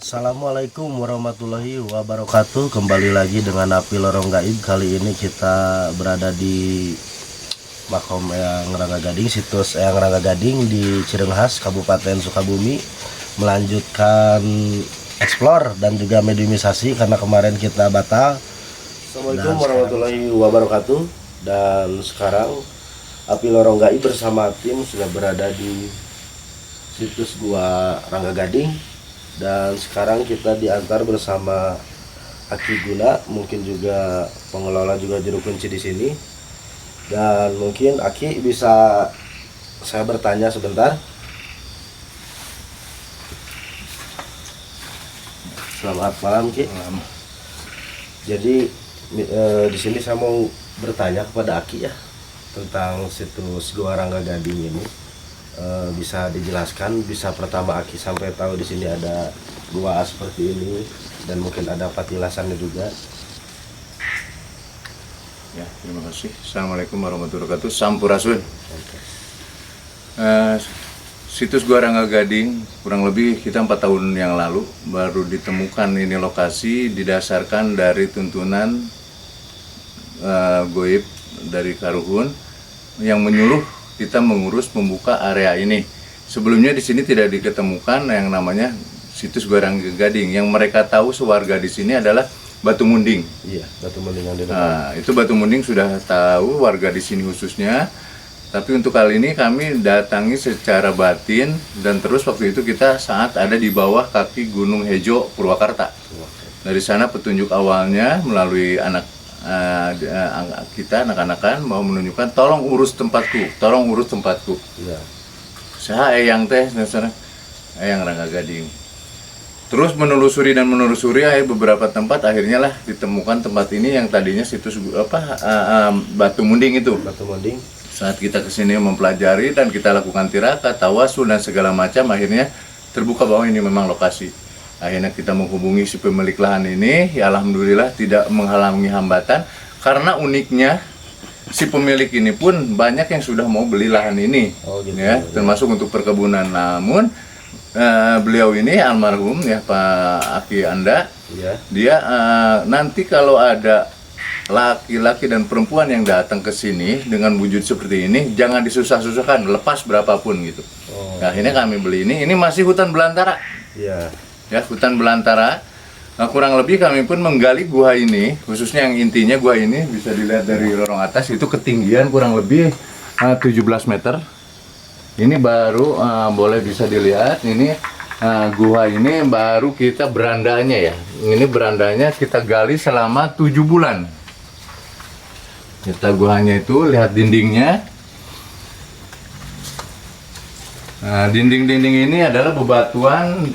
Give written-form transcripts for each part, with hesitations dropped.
Assalamualaikum warahmatullahi wabarakatuh. Kembali lagi dengan Api Lorong Gaib. Kali ini kita berada di Makom Eyang Rangga Gading, situs Eyang Rangga Gading di Cirenghas, Kabupaten Sukabumi, melanjutkan explore dan juga mediumisasi karena kemarin kita batal. Assalamualaikum warahmatullahi wabarakatuh. Dan sekarang Api Lorong Gaib bersama tim sudah berada di situs Gua Rangga Gading. Dan sekarang kita diantar bersama Aki Guna, mungkin juga pengelola juga juru kunci di sini. Dan mungkin Aki bisa saya bertanya sebentar. Selamat malam, Ki. Jadi di sini saya mau bertanya kepada Aki ya tentang situs Gua Rangga Gading ini. Bisa dijelaskan, bisa pertama Aki sampai tahu di sini ada gua seperti ini dan mungkin ada patilasannya juga. Ya, terima kasih. Assalamualaikum warahmatullahi wabarakatuh. Sampurasun. Situs Gua Rangga Gading kurang lebih kita 4 tahun yang lalu baru ditemukan ini lokasi didasarkan dari tuntunan goib dari Karuhun yang menyuruh kita mengurus membuka area ini. Sebelumnya di sini tidak diketemukan yang namanya situs Gua Rangga Gading. Yang mereka tahu sewarga di sini adalah Batu Munding. Iya, Batu Munding yang di depan. Nah, itu Batu Munding sudah tahu warga di sini khususnya. Tapi untuk kali ini kami datangi secara batin dan terus waktu itu kita saat ada di bawah kaki Gunung Hejo Purwakarta. Dari sana petunjuk awalnya melalui kita anak-anakan mau menunjukkan tolong urus tempatku. Iya. Saya Eyang teh sana Eyang Rangga Gading. Terus menelusuri beberapa tempat, akhirnya lah ditemukan tempat ini yang tadinya situs Batu Munding itu. Batu Munding. Saat kita kesini mempelajari dan kita lakukan tirakat, tawasul dan segala macam, akhirnya terbuka bahwa ini memang lokasi. Akhirnya kita menghubungi si pemilik lahan ini, ya alhamdulillah tidak menghalangi hambatan. Karena uniknya si pemilik ini pun banyak yang sudah mau beli lahan ini, Gitu, ya, termasuk untuk perkebunan. Namun beliau ini almarhum ya Pak Aki Anda, Iya. dia nanti kalau ada laki-laki dan perempuan yang datang ke sini dengan wujud seperti ini, jangan disusah-susahkan, lepas berapapun gitu. Nah, akhirnya kami beli ini. Ini masih hutan belantara. Iya. Ya, hutan belantara. Nah, kurang lebih kami pun menggali gua ini, khususnya yang intinya gua ini bisa dilihat dari lorong atas itu ketinggian kurang lebih 17 meter. Ini baru boleh bisa dilihat ini gua ini baru kita berandanya ya. Ini berandanya kita gali selama 7 bulan. Kita guanya itu lihat dindingnya. Nah, dinding-dinding ini adalah bebatuan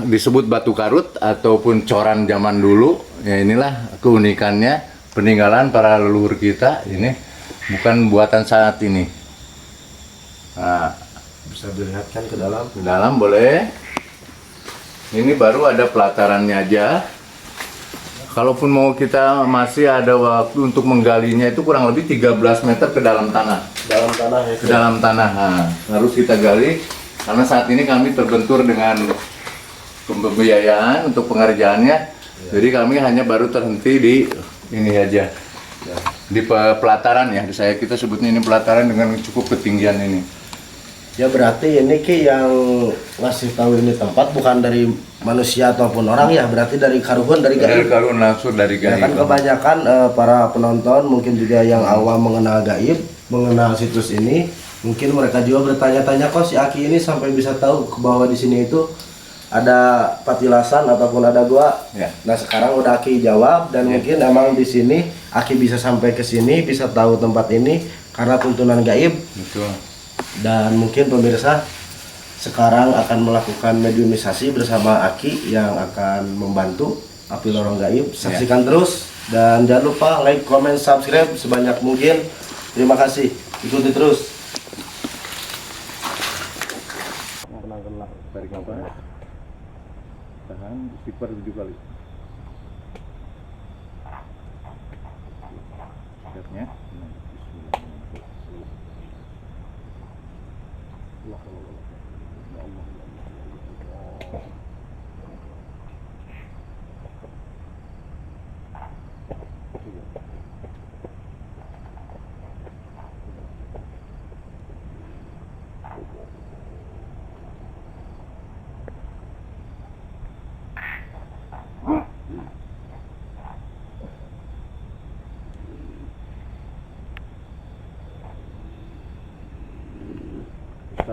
disebut batu karut ataupun coran zaman dulu. Ya, inilah keunikannya peninggalan para leluhur kita. Ini bukan buatan saat ini. Nah, Bisa dilihatkan ke dalam. ke dalam boleh. Ini baru ada pelatarannya aja. Kalaupun mau kita masih ada waktu untuk menggalinya itu kurang lebih 13 meter ke dalam tanah. Dalam tanah ya. Ke dalam tanah. Nah, harus kita gali karena saat ini kami terbentur dengan pembiayaan untuk pengerjaannya. Jadi kami hanya baru terhenti di ini aja. Di pelataran ya. Kita sebutnya ini pelataran dengan cukup ketinggian ini. Ya berarti ini Ki yang ngasih tahu ini tempat bukan dari manusia ataupun orang ya, berarti dari Karuhun, dari Dari gaib. Karun langsung dari Ya kan gaib. kebanyakan para penonton mungkin juga yang awam mengenal gaib, mengenal situs ini, mungkin mereka juga bertanya-tanya kok si Aki ini sampai bisa tahu bahwa di sini itu ada patilasan ataupun ada gua. Ya. Nah sekarang udah Aki jawab dan mungkin emang di sini Aki bisa sampai ke sini, bisa tahu tempat ini karena tuntunan gaib. Betul. Dan mungkin pemirsa sekarang akan melakukan mediumisasi bersama Aki yang akan membantu Api Lorong Gaib. Saksikan terus dan jangan lupa like, comment, subscribe sebanyak mungkin. Terima kasih. Ikuti terus. Tarik nafas. Tahan istighfar 7 kali. Lihatnya. Bismillahirrahmanirrahim.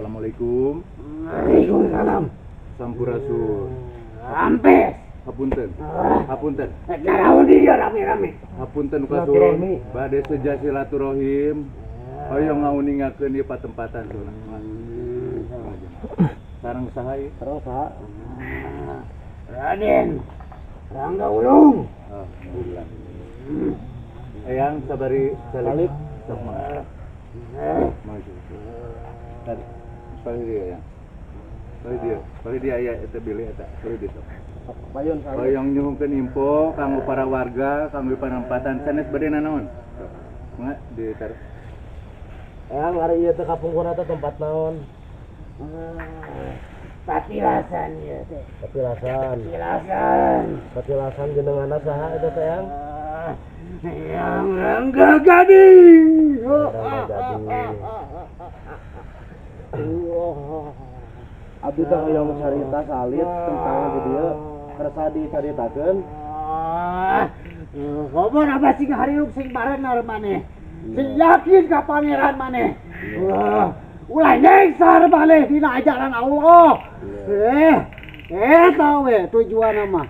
Assalamualaikum. Waalaikumsalam. Sampurasun. Ampes. Hapunten. Hapunten. Naraon dia rame-rame. Hapunten kasuhun. Bade seja silaturahim. Hoyong ngauningakeun ieu patempatan soalna. Sareng saha ieu? Terus ha. Raden. Rangga Ulung. Alhamdulillah. Eyang sabari salib. Sok mangga. Maju. Tadi. Pari dia ya. Pari dia aya eta bilih eta. Pari dia. Payun Hoyong nyuhungkeun info kanggo para warga kanggo panempatan sanes bade nanaon? Mangga ditaruh. Eyang hari ieu teh kapungkurna teh tempat naon? Patilasan ya teh. Patilasan. Patilasan. Patilasan jenenganna saha eta teh Eyang? Yang Rangga Gading. Rangga Gading. Abdi teh hoyong carita salit tentang di dieu kersa dicaritakeun. Ngomong apa sing hariuk sing barener maneh. Sing yakin ka pangeran maneh. Ulah nyengsar maneh dina ajaran Allah. Tahu we tujuan mah.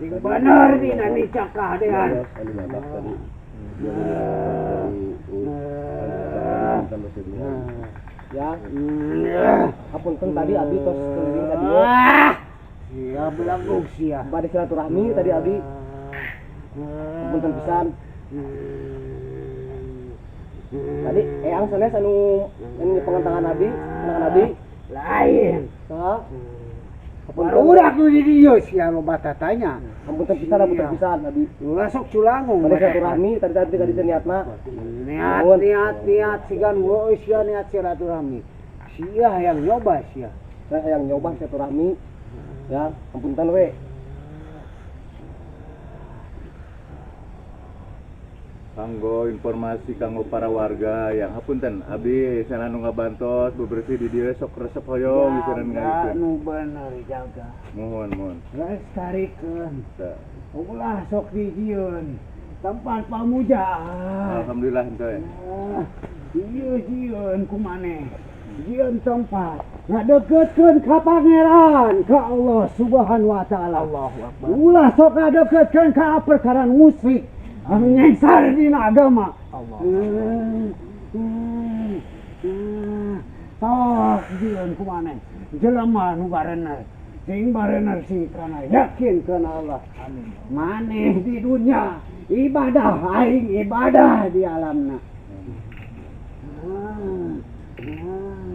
Sing bener dina nicakah dean. Ya, hapunten tadi Abi tos keliling tadi. Sia belanggung sia. Bade silaturahmi tadi Abi. Hapunten pisan. Tadi Eyang sanes anu pengentangan Abi, pengentangan Abi Lain. saha? Barudak nu di dieu sia loba tatanya. Hapunten pisan Abi. Ulah sok culangung. Bade silaturahmi tadi ka dieu niatna. Niat sigan woi sia niat silaturahmi. Sia yang nyoba sia. Saya yang nyoba silaturahmi. Ya, hapunten we. Kanggo informasi kanggo para warga yang hapunten abi sana nu ngabantos bebersih di dieu sok resep hoyong mikiran ngayikeun. Nu bener jaga. Mohon. Lestarikeun. Tah. Ulah sok dijieun. Tempat pamujaan. Alhamdulillah henteu. Jieun kumaneh. Jieun tempat ngadeukeutkeun ka pangeran, ka Allah Subhanahu wa taala. Allahu Akbar. Ulah sok ngadeukeutkeun ka perkara musyrik. Anu nyengsar dina agama. Allah. Sok jieun kumaneh. Jelema nu barener. Sing barener sing kana yakin kana Allah. Amin. Maneh di dunia ibadah aing ibadah di alamna.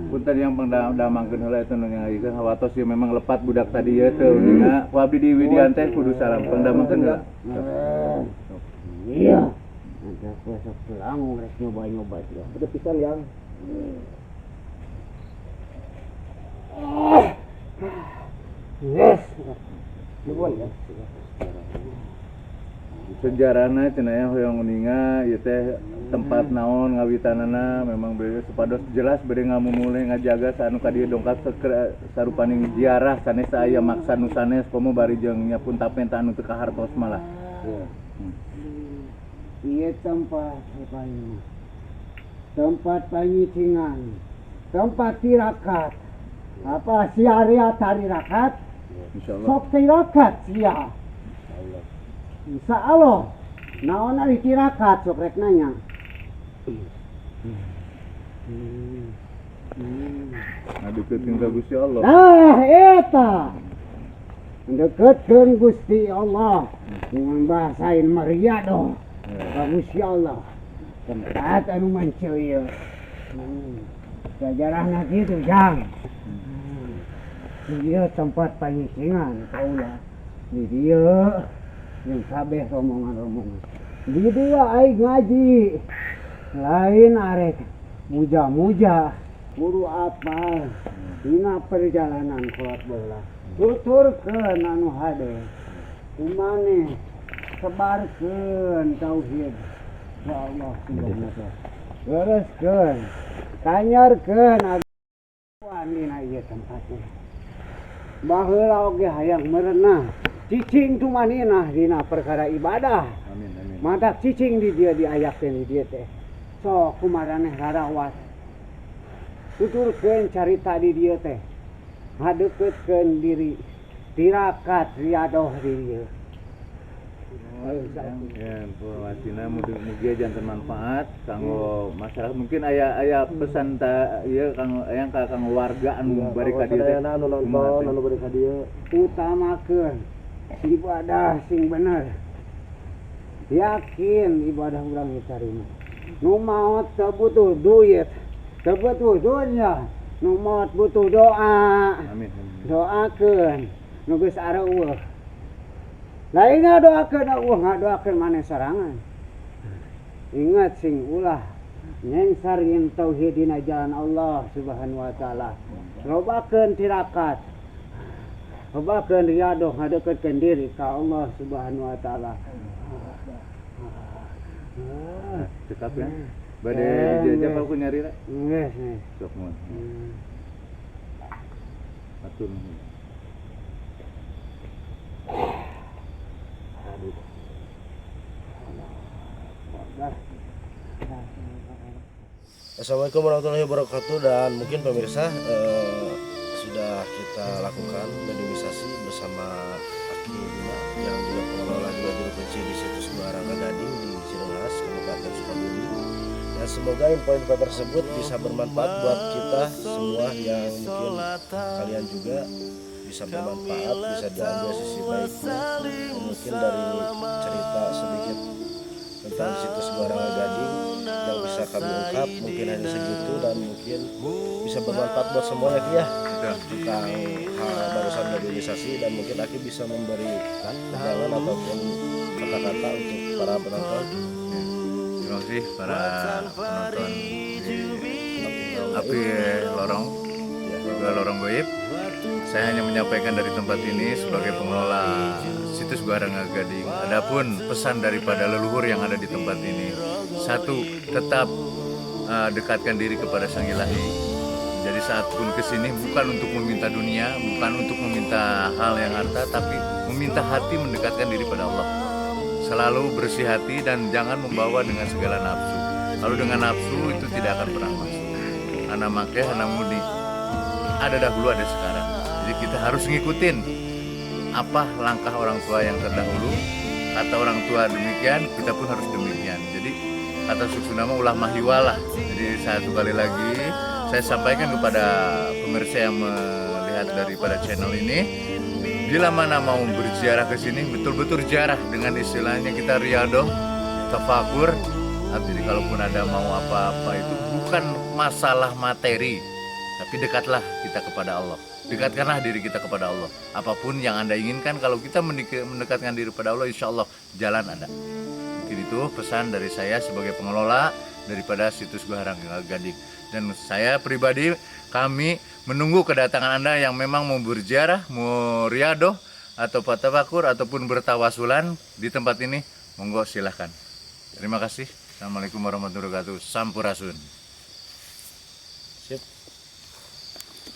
Punten yang pangdamangkeun heula eta nu ngayikeun hawatos ieu memang lepat budak tadi ieu teh uninga ku abdi di Widian teh kudu salam pangdamangkeun heula. Iya. Ada kuasa pelangung rek nyoba-nyoba dia. Betul pisan yang. Yes. Nuhun ya. Sejarahna cenah hoyong uninga ieu teh tempat naon ngawitanana memang beureus supados jelas bade ngamumule ngajaga sanu ka dieu dongkap sarupaning ziarah sanes aya maksa nu sanes komo bari jeung nyapun tapenta anu teu kahartos malah. Ieu tempat apa ini? Tempat panyicingan. Tempat tirakat. Apa sia-ria tarikat? Insyaallah. Sok tirakat sia. Insyaallah. Naon ari tirakat sok rek nanya. Ngadeukeukeun ka Gusti Allah. Eta. Deketkeun Gusti Allah dengan bahasain Mariado. Ka Gusti Allah. Tempat anu manceu ieu. Sejarahna kitu jang. Dia tempat panyicingan kaula. Di dieu yang kabeh rombongan-rombongan. Di dieu aing ngaji. Lain arek muja-muja. Guru apal. Dina perjalanan keluar bola. Tuturkeun anu hade. Kumaneh sebarkeun tauhid. Ya Allah subhanahu wa ta'ala. Bereskeun. Tanyarkeun aguan dina ieu tempatna. Baheula oge hayang merenah cicing tu manina dina perkara ibadah. Amin amin. Matak cicing di dia diayakeun di dia teh. So kumaraneh rarawat. Tuturkeun carita di dia teh. Ngadeukeutkeun diri. Tirakat riadoh di dia. Ya, informasinya mugi jantan manfaat kanggo masyarakat. Mungkin aya pesan ieu kanggo warga anu bari ka dieu teh. Anu nonton, anu bari ka dieu. Utamakeun ibadah sing bener. Yakin ibadah urang ditarima. Nu maot teu butuh duit, teu butuh dunya. Nu maot butuh doa. Amin. Doakeun nu geus areueuh. Lainnya doakeun Allah, ngadoakeun maneh sorangan. Ingat sing ulah nyengsarieun tauhid dina jalan Allah Subhanahu wa taala. Lobakeun tirakat. Lobakeun riadoh ngadeukeutkeun diri ka Allah Subhanahu wa taala. Cekap ya. Bade jajah kalau nyari rek. Nggih, nggih. Sok mun. Atur. Assalamualaikum warahmatullahi wabarakatuh. Dan mungkin pemirsa sudah kita lakukan mediumisasi bersama Aki Bima yang juga pengelola juga juru kunci di situs Gua Rangga Gading di Cirengas, Kabupaten Sukabumi. Dan semoga info-info tersebut bisa bermanfaat buat kita semua, yang mungkin kalian juga bisa bermanfaat, bisa diambil sisi baiknya. Dan mungkin dari cerita sedikit tentang situs Gua Rangga Gading yang bisa kami ungkap mungkin hanya segitu, dan mungkin bisa bermanfaat buat semuanya Ki ya tentang hal barusan mobilisasi. Dan mungkin Aki bisa memberi pandangan ataupun kata-kata untuk para penonton. Terima kasih para penonton Api Lorong juga Lorong Goib. Saya hanya menyampaikan dari tempat ini sebagai pengelola situs Gua Rangga Gading. Adapun pesan daripada leluhur yang ada di tempat ini, satu, tetap dekatkan diri kepada Sang Ilahi. Jadi saat pun kesini bukan untuk meminta dunia, bukan untuk meminta hal yang harta, tapi meminta hati mendekatkan diri pada Allah. Selalu bersih hati dan jangan membawa dengan segala nafsu. Kalau dengan nafsu itu tidak akan pernah masuk. Anak make, anak mudi. Ada dahulu, ada sekarang. Jadi kita harus ngikutin apa langkah orang tua yang terdahulu. Kata orang tua demikian, kita pun harus demikian. Jadi kata suku nama ulah mahiwalah. Jadi satu kali lagi saya sampaikan kepada pemirsa yang melihat daripada channel ini, bila mana mau berziarah ke sini, betul-betul ziarah dengan istilahnya kita riadoh, tafakur. Jadi kalaupun ada mau apa-apa itu bukan masalah materi, tapi dekatlah kita kepada Allah. Dekatkanlah diri kita kepada Allah. Apapun yang Anda inginkan, kalau kita mendekatkan diri pada Allah, insya Allah jalan ada. Mungkin itu pesan dari saya sebagai pengelola daripada situs Gua Rangga Gading. Dan saya pribadi, kami menunggu kedatangan Anda yang memang mau berziarah, mau riadoh, atau tafakur, ataupun bertawasulan di tempat ini. Monggo silahkan. Terima kasih. Assalamualaikum warahmatullahi wabarakatuh. Sampurasun. Sip.